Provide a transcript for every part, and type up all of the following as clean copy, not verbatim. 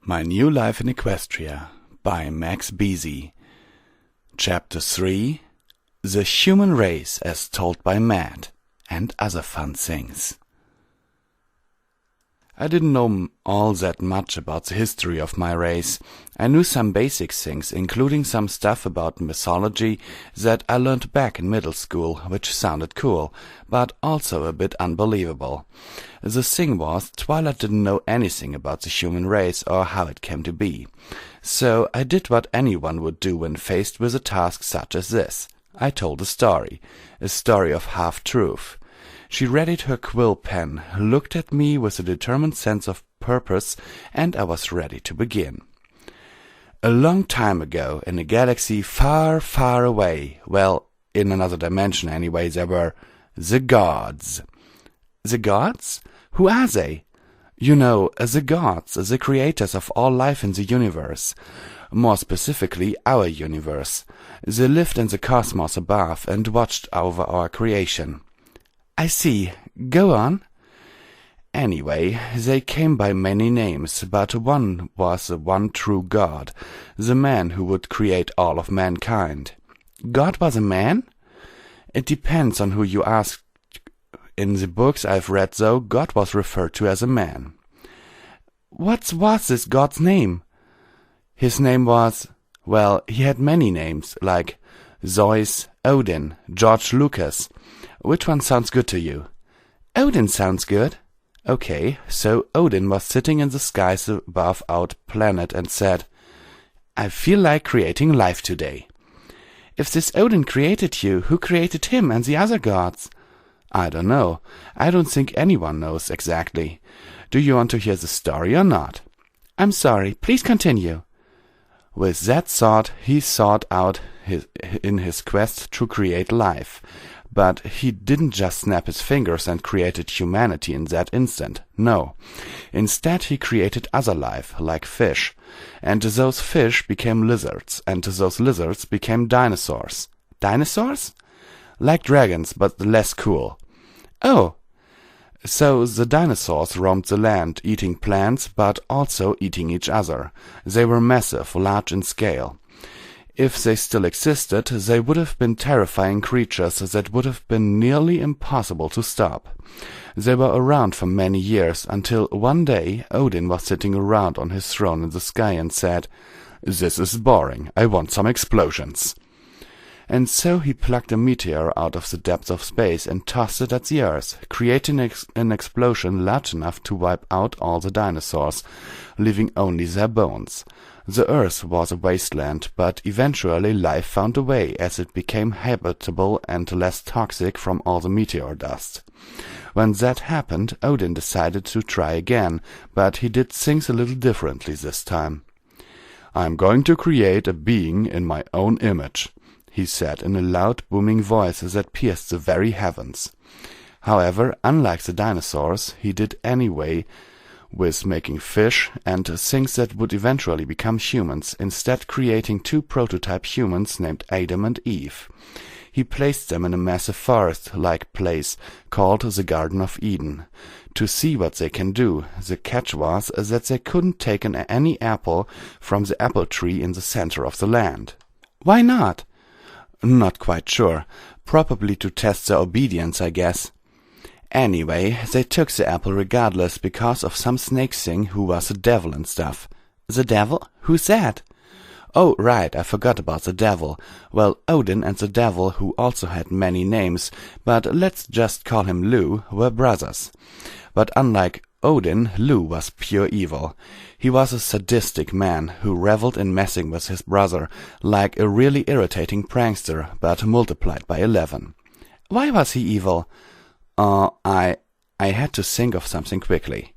My New Life in Equestria by MaxBeezy. Chapter 3: The Human Race as Told by Matt, and Other Fun Things. I didn't know all that much about the history of my race. I knew some basic things, including some stuff about mythology that I learned back in middle school, which sounded cool, but also a bit unbelievable. The thing was, Twilight didn't know anything about the human race or how it came to be. So I did what anyone would do when faced with a task such as this. I told a story of half-truth. She readied her quill pen, looked at me with a determined sense of purpose, and I was ready to begin. A long time ago, in a galaxy far, far away, well, in another dimension anyway, there were the gods. The gods? Who are they? You know, the gods, the creators of all life in the universe. More specifically, our universe. They lived in the cosmos above and watched over our creation. I see. Go on. Anyway, they came by many names, but one was the one true God, the man who would create all of mankind. God was a man? It depends on who you ask. In the books I've read, though, God was referred to as a man. What was this God's name? His name was, well, he had many names, like Zeus, Odin, George Lucas. Which one sounds good to you? Odin sounds good. Okay, so Odin was sitting in the skies above our planet and said, I feel like creating life today. If this Odin created you, who created him and the other gods? I don't know. I don't think anyone knows exactly. Do you want to hear the story or not? I'm sorry, please continue. With that thought, he sought out in his quest to create life. But he didn't just snap his fingers and created humanity in that instant. No. Instead, he created other life, like fish. And those fish became lizards, and those lizards became dinosaurs. Dinosaurs? Like dragons, but less cool. Oh. So the dinosaurs roamed the land, eating plants, but also eating each other. They were massive, large in scale. If they still existed, they would have been terrifying creatures that would have been nearly impossible to stop. They were around for many years, until one day Odin was sitting around on his throne in the sky and said, This is boring, I want some explosions. And so he plucked a meteor out of the depths of space and tossed it at the Earth, creating an explosion large enough to wipe out all the dinosaurs, leaving only their bones. The Earth was a wasteland, but eventually life found a way as it became habitable and less toxic from all the meteor dust. When that happened, Odin decided to try again, but he did things a little differently this time. I'm going to create a being in my own image, he said in a loud, booming voice that pierced the very heavens. However, unlike the dinosaurs, he did anyway with making fish and things that would eventually become humans, instead creating two prototype humans named Adam and Eve. He placed them in a massive forest-like place called the Garden of Eden, to see what they can do. The catch was that they couldn't take any apple from the apple tree in the center of the land. Why not? Not quite sure. Probably to test their obedience, I guess. Anyway, they took the apple regardless because of some snake thing who was a devil and stuff. The devil? Who's that? Oh, right, I forgot about the devil. Well, Odin and the devil, who also had many names, but let's just call him Lu, were brothers. But unlike Odin, Lu was pure evil. He was a sadistic man who reveled in messing with his brother, like a really irritating prankster, but multiplied by 11. Why was he evil? I had to think of something quickly.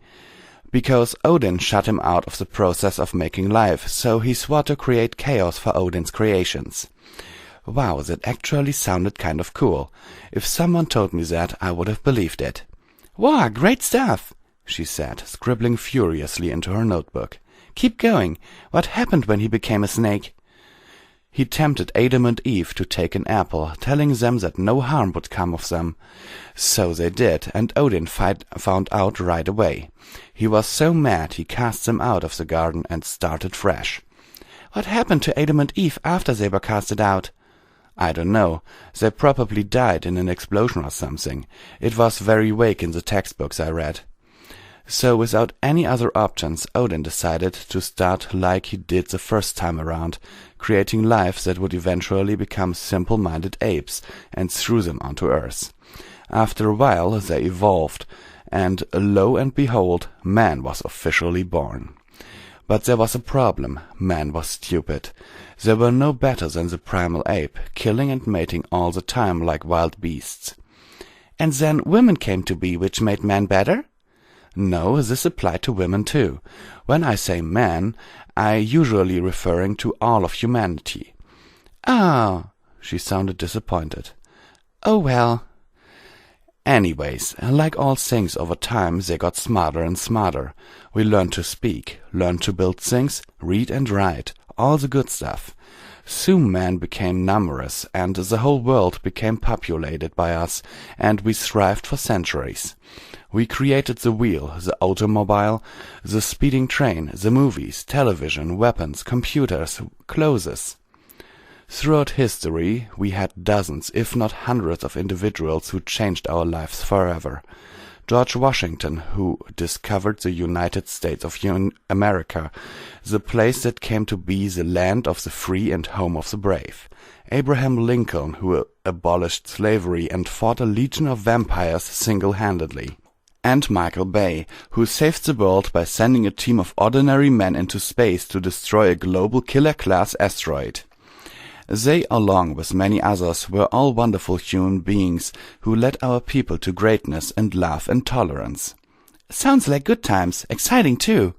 Because Odin shut him out of the process of making life, so he swore to create chaos for Odin's creations. Wow, that actually sounded kind of cool. If someone told me that, I would have believed it. Wow, great stuff, she said, scribbling furiously into her notebook. Keep going. What happened when he became a snake? He tempted Adam and Eve to take an apple, telling them that no harm would come of them. So they did, and Odin found out right away. He was so mad he cast them out of the garden and started fresh. What happened to Adam and Eve after they were casted out? I don't know. They probably died in an explosion or something. It was very vague in the textbooks I read. So without any other options, Odin decided to start like he did the first time around, creating life that would eventually become simple-minded apes, and threw them onto Earth. After a while they evolved, and lo and behold, man was officially born. But there was a problem. Man was stupid. They were no better than the primal ape, killing and mating all the time like wild beasts. And then women came to be, which made man better? No, this applied to women too. When I say man, I usually referring to all of humanity. Ah, she sounded disappointed. Oh well. Anyways, like all things over time, they got smarter and smarter. We learned to speak, learned to build things, read and write, all the good stuff. Soon man became numerous, and the whole world became populated by us, and we thrived for centuries. We created the wheel, the automobile, the speeding train, the movies, television, weapons, computers, clothes. Throughout history, we had dozens, if not hundreds of individuals who changed our lives forever. George Washington, who discovered the United States of America, the place that came to be the land of the free and home of the brave. Abraham Lincoln, who abolished slavery and fought a legion of vampires single-handedly. And Michael Bay, who saved the world by sending a team of ordinary men into space to destroy a global killer-class asteroid. They, along with many others, were all wonderful human beings who led our people to greatness and love and tolerance. Sounds like good times, exciting too.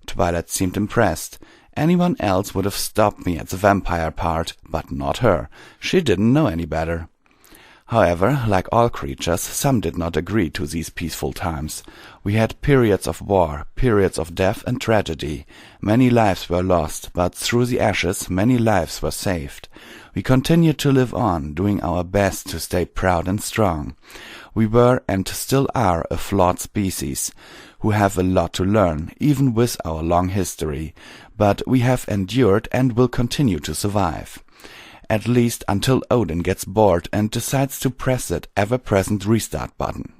Twilight seemed impressed. Anyone else would have stopped me at the vampire part, but not her. She didn't know any better. However, like all creatures, some did not agree to these peaceful times. We had periods of war, periods of death and tragedy. Many lives were lost, but through the ashes many lives were saved. We continued to live on, doing our best to stay proud and strong. We were and still are a flawed species, who have a lot to learn, even with our long history, but we have endured and will continue to survive. At least until Odin gets bored and decides to press that ever-present restart button.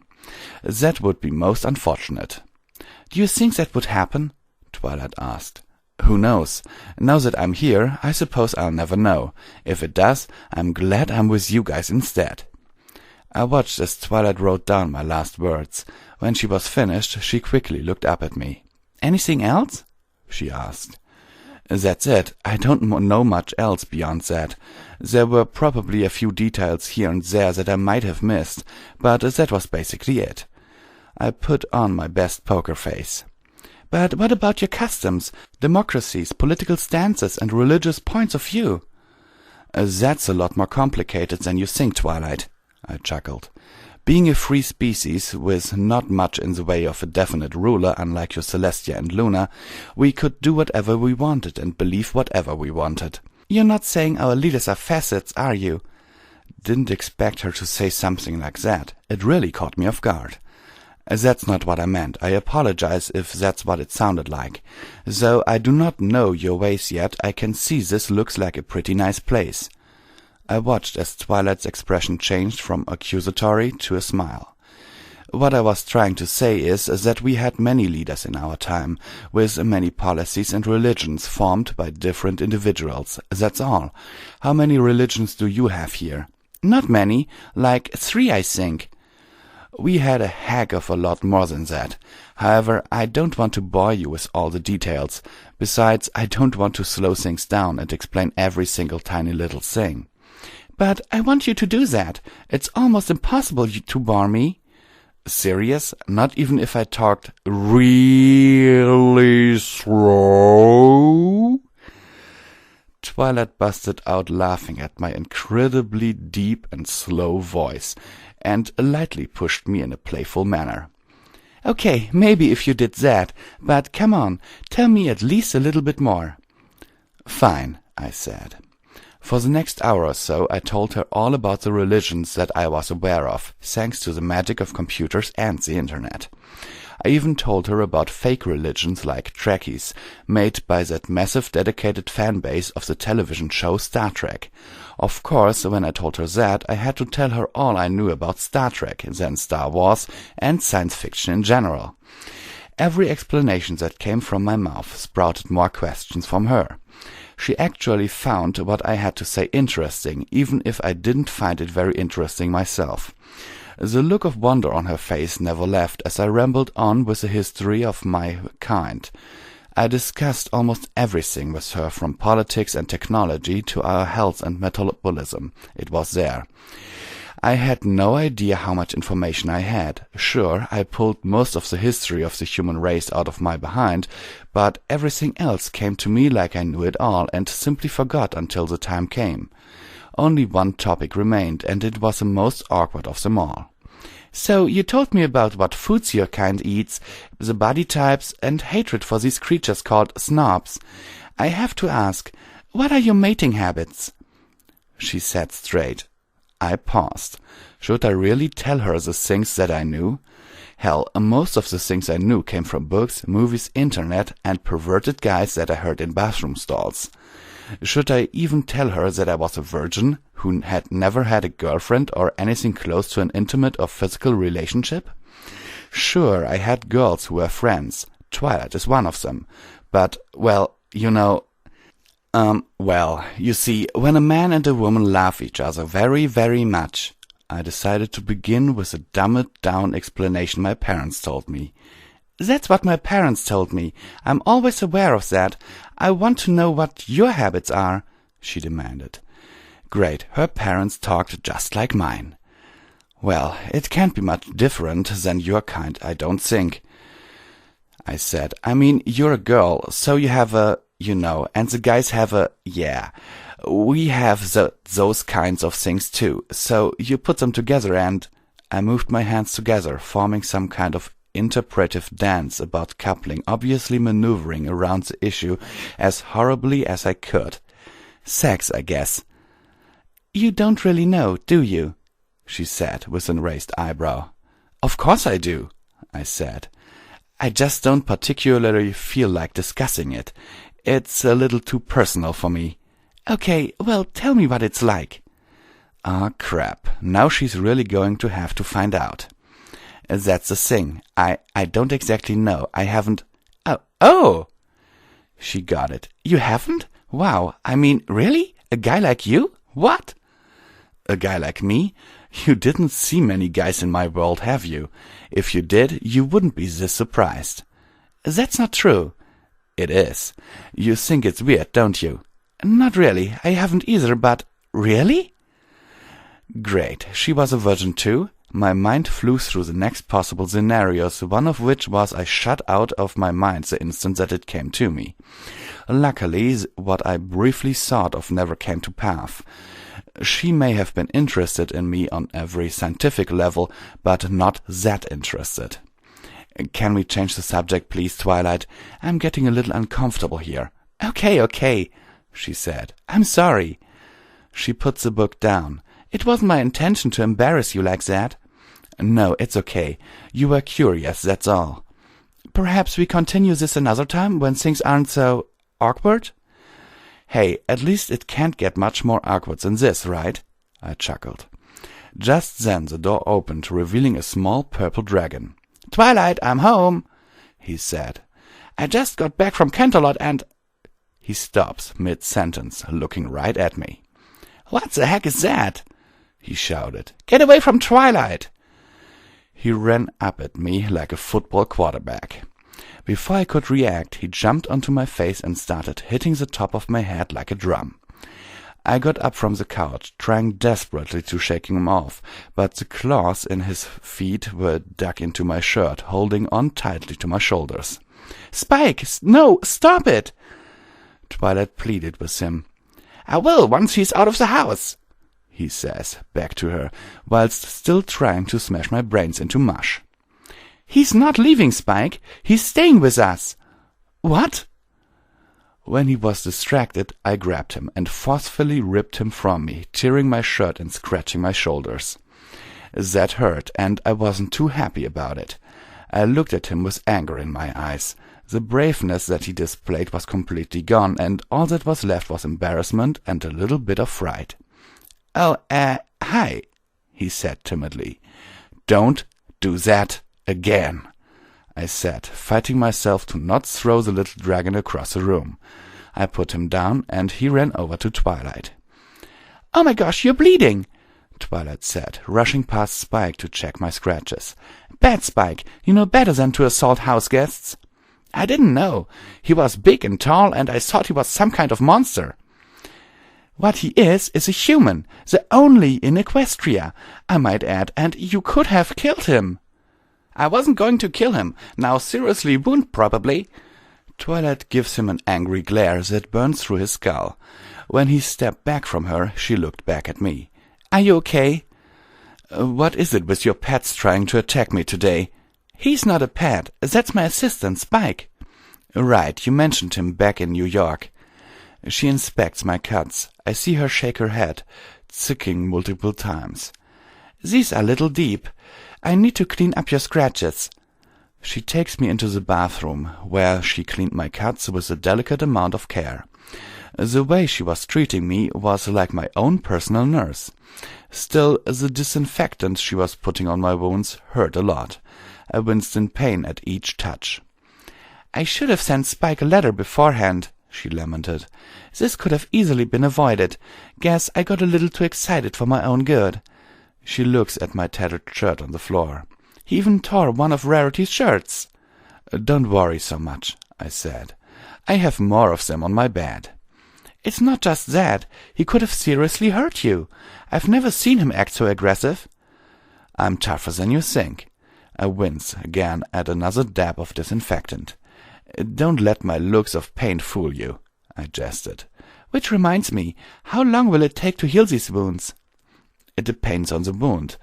That would be most unfortunate. Do you think that would happen? Twilight asked. Who knows? Now that I'm here, I suppose I'll never know. If it does, I'm glad I'm with you guys instead. I watched as Twilight wrote down my last words. When she was finished, she quickly looked up at me. Anything else? She asked. That's it. I don't know much else beyond that. There were probably a few details here and there that I might have missed, but that was basically it. I put on my best poker face. But what about your customs, democracies, political stances, and religious points of view? That's a lot more complicated than you think, Twilight, I chuckled. Being a free species, with not much in the way of a definite ruler, unlike your Celestia and Luna, we could do whatever we wanted and believe whatever we wanted. You're not saying our leaders are facets, are you? Didn't expect her to say something like that. It really caught me off guard. That's not what I meant. I apologize if that's what it sounded like. Though I do not know your ways yet, I can see this looks like a pretty nice place. I watched as Twilight's expression changed from accusatory to a smile. What I was trying to say is that we had many leaders in our time, with many policies and religions formed by different individuals. That's all. How many religions do you have here? Not many. Like 3, I think. We had a heck of a lot more than that. However, I don't want to bore you with all the details. Besides, I don't want to slow things down and explain every single tiny little thing. But I want you to do that. It's almost impossible to bore me. Serious? Not even if I talked really slow? Twilight busted out laughing at my incredibly deep and slow voice, and lightly pushed me in a playful manner. Okay, maybe if you did that, but come on, tell me at least a little bit more. Fine, I said. For the next hour or so I told her all about the religions that I was aware of, thanks to the magic of computers and the internet. I even told her about fake religions like Trekkies, made by that massive dedicated fanbase of the television show Star Trek. Of course, when I told her that, I had to tell her all I knew about Star Trek, then Star Wars, and science fiction in general. Every explanation that came from my mouth sprouted more questions from her. She actually found what I had to say interesting, even if I didn't find it very interesting myself. The look of wonder on her face never left as I rambled on with the history of my kind. I discussed almost everything with her, from politics and technology to our health and metabolism. It was there. I had no idea how much information I had. Sure, I pulled most of the history of the human race out of my behind, but everything else came to me like I knew it all and simply forgot until the time came. Only one topic remained, and it was the most awkward of them all. So you told me about what foods your kind eats, the body types, and hatred for these creatures called snobs. I have to ask, what are your mating habits? She sat straight. I paused. Should I really tell her the things that I knew? Hell, most of the things I knew came from books, movies, internet, and perverted guys that I heard in bathroom stalls. Should I even tell her that I was a virgin, who had never had a girlfriend or anything close to an intimate or physical relationship? Sure, I had girls who were friends. Twilight is one of them. But, well, you see, when a man and a woman love each other very, very much, I decided to begin with a dumbed-down explanation my parents told me. That's what my parents told me. I'm always aware of that. I want to know what your habits are, she demanded. Great, her parents talked just like mine. Well, it can't be much different than your kind, I don't think, I said. I mean, you're a girl, so you have a, and the guys have a, we have those kinds of things too. So you put them together and... I moved my hands together, forming some kind of interpretive dance about coupling, obviously maneuvering around the issue as horribly as I could. Sex, I guess. You don't really know, do you? She said with an raised eyebrow. Of course I do, I said. I just don't particularly feel like discussing it. It's a little too personal for me. Okay, well, tell me what it's like. Ah, crap. Now she's really going to have to find out. That's the thing. I don't exactly know. I haven't... Oh! She got it. You haven't? Wow. I mean, really? A guy like you? What? A guy like me? You didn't see many guys in my world, have you? If you did, you wouldn't be this surprised. That's not true. It is. You think it's weird, don't you? Not really. I haven't either, but... Really? Great. She was a virgin too? My mind flew through the next possible scenarios, one of which was I shut out of my mind the instant that it came to me. Luckily, what I briefly thought of never came to pass. She may have been interested in me on every scientific level, but not that interested. Can we change the subject, please, Twilight? I'm getting a little uncomfortable here. Okay, she said. I'm sorry. She put the book down. It wasn't my intention to embarrass you like that. No, it's okay. You were curious, that's all. Perhaps we continue this another time when things aren't so awkward? Hey, at least it can't get much more awkward than this, right? I chuckled. Just then the door opened, revealing a small purple dragon. Twilight, I'm home, he said. I just got back from Canterlot and... He stops mid-sentence, looking right at me. What the heck is that? He shouted. Get away from Twilight! He ran up at me like a football quarterback. Before I could react, he jumped onto my face and started hitting the top of my head like a drum. I got up from the couch, trying desperately to shake him off, but the claws in his feet were dug into my shirt, holding on tightly to my shoulders. Spike! No! Stop it! Twilight pleaded with him. I will, once he's out of the house, he says, back to her, whilst still trying to smash my brains into mush. He's not leaving, Spike. He's staying with us. What? When he was distracted, I grabbed him and forcefully ripped him from me, tearing my shirt and scratching my shoulders. That hurt, and I wasn't too happy about it. I looked at him with anger in my eyes. The braveness that he displayed was completely gone, and all that was left was embarrassment and a little bit of fright. "Oh, hi," he said timidly. "Don't do that again," I said, fighting myself to not throw the little dragon across the room. I put him down, and he ran over to Twilight. "Oh my gosh, you're bleeding," Twilight said, rushing past Spike to check my scratches. "Bad Spike, you know better than to assault house guests." "I didn't know. He was big and tall, and I thought he was some kind of monster." "What he is a human, the only in Equestria, I might add, and you could have killed him." "I wasn't going to kill him. Now seriously wound, probably." Twilight gives him an angry glare that burns through his skull. When he stepped back from her, she looked back at me. "Are you okay?" "What is it with your pets trying to attack me today?" "He's not a pet. That's my assistant, Spike." "Right, you mentioned him back in New York." She inspects my cuts. I see her shake her head, ticking multiple times. "These are a little deep. I need to clean up your scratches." She takes me into the bathroom, where she cleaned my cuts with a delicate amount of care. The way she was treating me was like my own personal nurse. Still, the disinfectant she was putting on my wounds hurt a lot. I winced in pain at each touch. "I should have sent Spike a letter beforehand," she lamented. "This could have easily been avoided. Guess I got a little too excited for my own good." She looks at my tattered shirt on the floor. "He even tore one of Rarity's shirts." "Don't worry so much," I said. "I have more of them on my bed." "It's not just that. He could have seriously hurt you. I've never seen him act so aggressive." "I'm tougher than you think." I wince again at another dab of disinfectant. "Don't let my looks of pain fool you," I jested. "Which reminds me, how long will it take to heal these wounds?" "It depends on the wound.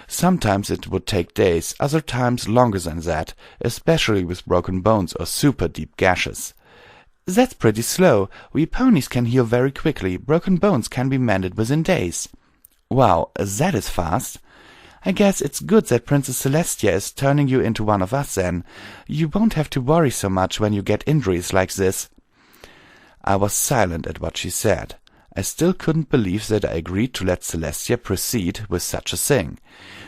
Sometimes it would take days, other times longer than that, especially with broken bones or super deep gashes." "That's pretty slow. We ponies can heal very quickly. Broken bones can be mended within days." "Wow, that is fast." "I guess it's good that Princess Celestia is turning you into one of us then. You won't have to worry so much when you get injuries like this." I was silent at what she said. I still couldn't believe that I agreed to let Celestia proceed with such a thing.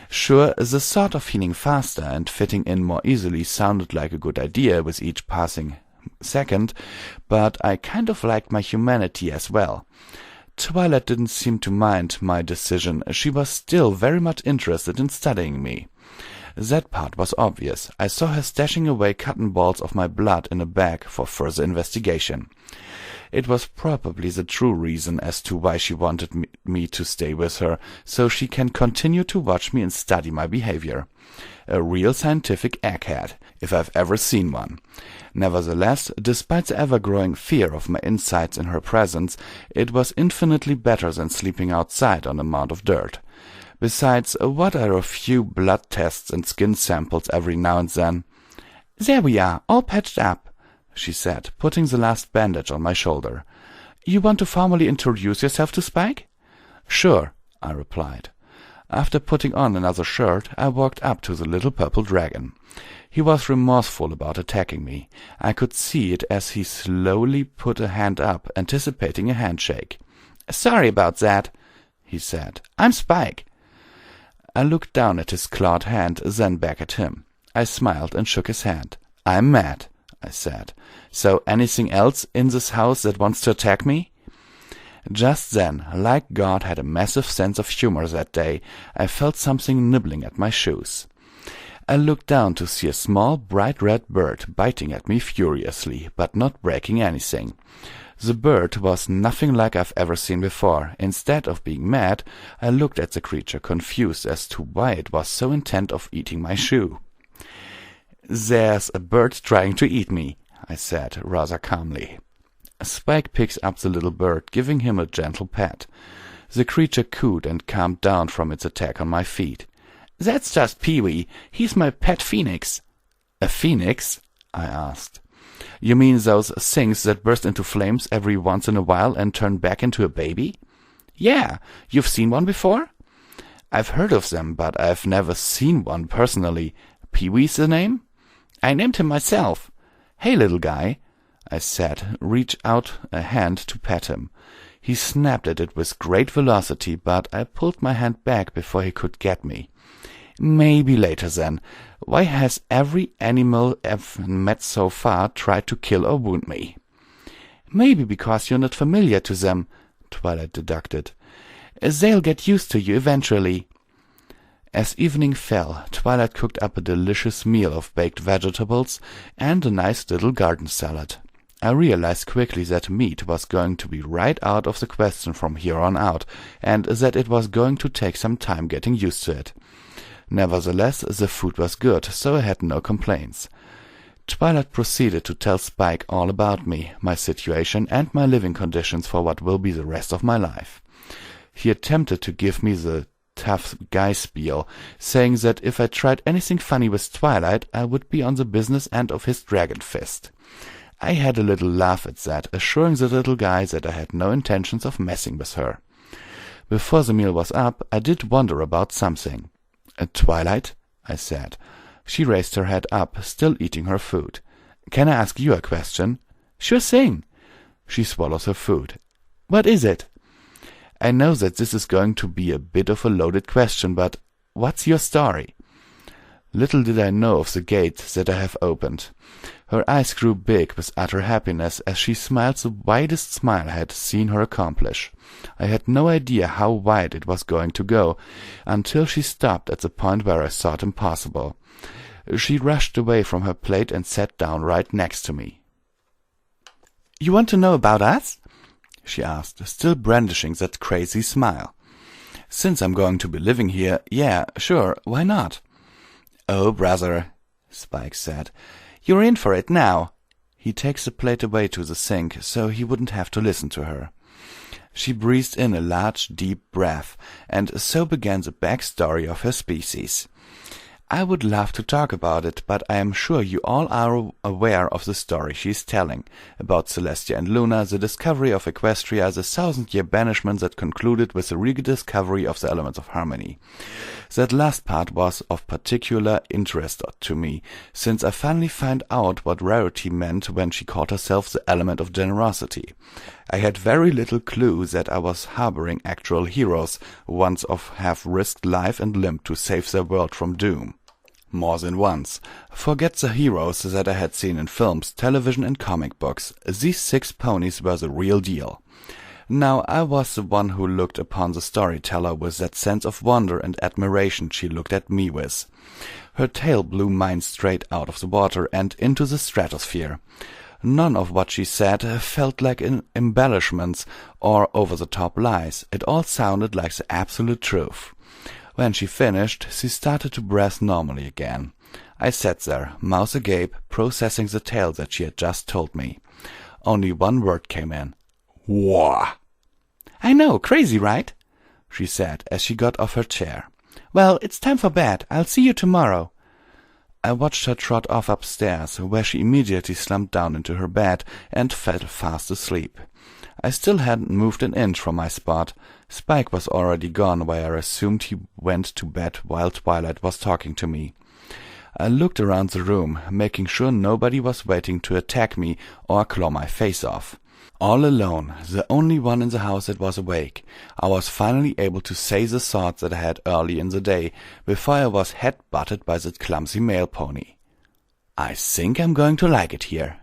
Sure, the thought of healing faster and fitting in more easily sounded like a good idea with each passing second, but I kind of liked my humanity as well. Twilight didn't seem to mind my decision. She was still very much interested in studying me. That part was obvious. I saw her stashing away cotton balls of my blood in a bag for further investigation. It was probably the true reason as to why she wanted me to stay with her, so she can continue to watch me and study my behavior. A real scientific egghead, if I've ever seen one. Nevertheless, despite the ever-growing fear of my insides in her presence, it was infinitely better than sleeping outside on a mound of dirt. Besides, what are a few blood tests and skin samples every now and then? "There we are, all patched up," she said, putting the last bandage on my shoulder. "You want to formally introduce yourself to Spike?" "Sure," I replied. After putting on another shirt, I walked up to the little purple dragon. He was remorseful about attacking me. I could see it as he slowly put a hand up, anticipating a handshake. "Sorry about that," he said. "I'm Spike." I looked down at his clawed hand, then back at him. I smiled and shook his hand. "I'm Matt," I said. "So anything else in this house that wants to attack me?" Just then, like God had a massive sense of humor that day, I felt something nibbling at my shoes. I looked down to see a small, bright red bird biting at me furiously, but not breaking anything. The bird was nothing like I've ever seen before. Instead of being mad, I looked at the creature, confused as to why it was so intent of eating my shoe. "There's a bird trying to eat me," I said, rather calmly. Spike picks up the little bird, giving him a gentle pat. The creature cooed and calmed down from its attack on my feet. "That's just Pee-wee. He's my pet phoenix." "A phoenix?" I asked. You mean those things that burst into flames every once in a while and turn back into a baby? Yeah, you've seen one before? I've heard of them, but I've never seen one personally. Pee-wee's the name? I named him myself. Hey, little guy, I said, reach out a hand to pet him. He snapped at it with great velocity, but I pulled my hand back before he could get me. Maybe later then. Why has every animal I've met so far tried to kill or wound me? Maybe because you're not familiar to them, Twilight deducted. They'll get used to you eventually. As evening fell, Twilight cooked up a delicious meal of baked vegetables and a nice little garden salad. I realized quickly that meat was going to be right out of the question from here on out, and that it was going to take some time getting used to it. Nevertheless, the food was good, so I had no complaints. Twilight proceeded to tell Spike all about me, my situation, and my living conditions for what will be the rest of my life. He attempted to give me the tough guy spiel, saying that if I tried anything funny with Twilight, I would be on the business end of his dragon fist. I had a little laugh at that, assuring the little guy that I had no intentions of messing with her. Before the meal was up, I did wonder about something. Twilight, I said. She raised her head up, still eating her food. Can I ask you a question? Sure thing. She swallows her food. What is it? I know that this is going to be a bit of a loaded question, but what's your story? Little did I know of the gate that I have opened. Her eyes grew big with utter happiness as she smiled the widest smile I had seen her accomplish. I had no idea how wide it was going to go, until she stopped at the point where I thought impossible. She rushed away from her plate and sat down right next to me. You want to know about us? She asked, still brandishing that crazy smile. Since I'm going to be living here, yeah, sure, why not? Oh, brother, Spike said. You're in for it now. He takes the plate away to the sink so he wouldn't have to listen to her. She breathed in a large, deep breath, and so began the backstory of her species. I would love to talk about it, but I am sure you all are aware of the story she's telling, about Celestia and Luna, the discovery of Equestria, the 1,000-year banishment that concluded with the rediscovery of the elements of harmony. That last part was of particular interest to me, since I finally found out what Rarity meant when she called herself the element of generosity. I had very little clue that I was harboring actual heroes, ones of have risked life and limb to save their world from doom. More than once. Forget the heroes that I had seen in films, television and comic books. These 6 ponies were the real deal. Now I was the one who looked upon the storyteller with that sense of wonder and admiration she looked at me with. Her tale blew mine straight out of the water and into the stratosphere. None of what she said felt like embellishments or over-the-top lies. It all sounded like the absolute truth. When she finished, she started to breathe normally again. I sat there, mouth agape, processing the tale that she had just told me. Only one word came in. Wah! I know, crazy, right? She said as she got off her chair. Well, it's time for bed. I'll see you tomorrow. I watched her trot off upstairs, where she immediately slumped down into her bed and fell fast asleep. I still hadn't moved an inch from my spot. Spike was already gone, where I assumed he went to bed while Twilight was talking to me. I looked around the room, making sure nobody was waiting to attack me or claw my face off. All alone, the only one in the house that was awake, I was finally able to say the thoughts that I had early in the day, before I was head-butted by that clumsy male pony. I think I'm going to like it here.